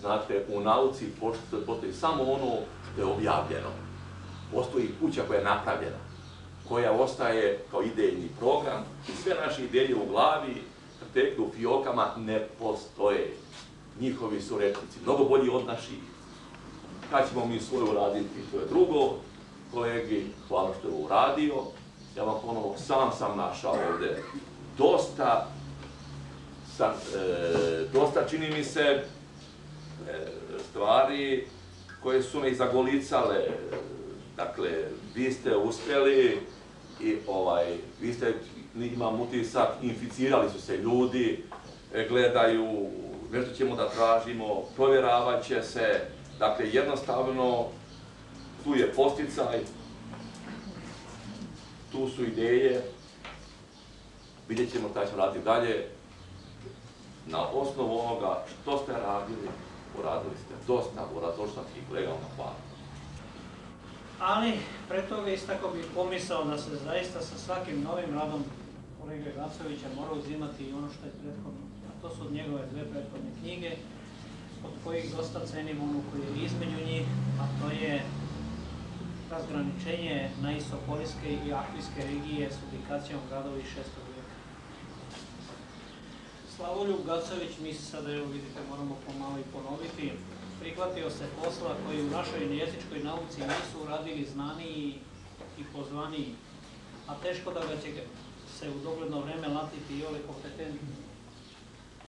Znate, u nauci postoji samo ono što je objavljeno. Postoji kuća koja je napravljena, koja ostaje kao idejni program i sve naše ideje u glavi, teklu u fiokama, ne postoje. Njihovi su rečnici mnogo bolji od naših. Kad ćemo mi svoje uraditi, to je drugo. Kolegi, hvala što je uradio. Ja vam ponovo sam našao ovde dosta čini mi se stvari koje su me i zagolicale. Dakle, vi ste uspjeli i vi ste, imam utisak, inficirali su se ljudi, gledaju, nešto ćemo da tražimo, provjeravat će se, dakle, jednostavno, tu je posticaj, tu su ideje, vidjet ćemo šta ćemo raditi dalje. Na osnovu onoga što ste radili, uradili ste dosta, došli sam i kolegama, hvala. Ali, pre toga istako bih pomisao da se zaista sa svakim novim radom kolege Gacovića mora uzimati i ono što je prethodno. A to su njegove dve prethodne knjige, od kojih dosta cenim onu koju je između njih, a to je Razgraničenje Naisopolijske i Ahvijske regije s ubikacijom gradovi 6. vijeka. Slavoljub Gacović, mi se sada, evo vidite, moramo pomalo i ponoviti, prihvatio se posla koji u našoj jezičkoj nauci nisu uradili znaniji i pozvaniji, a teško da ga će se u dogledno vreme latiti i ove kompetentni.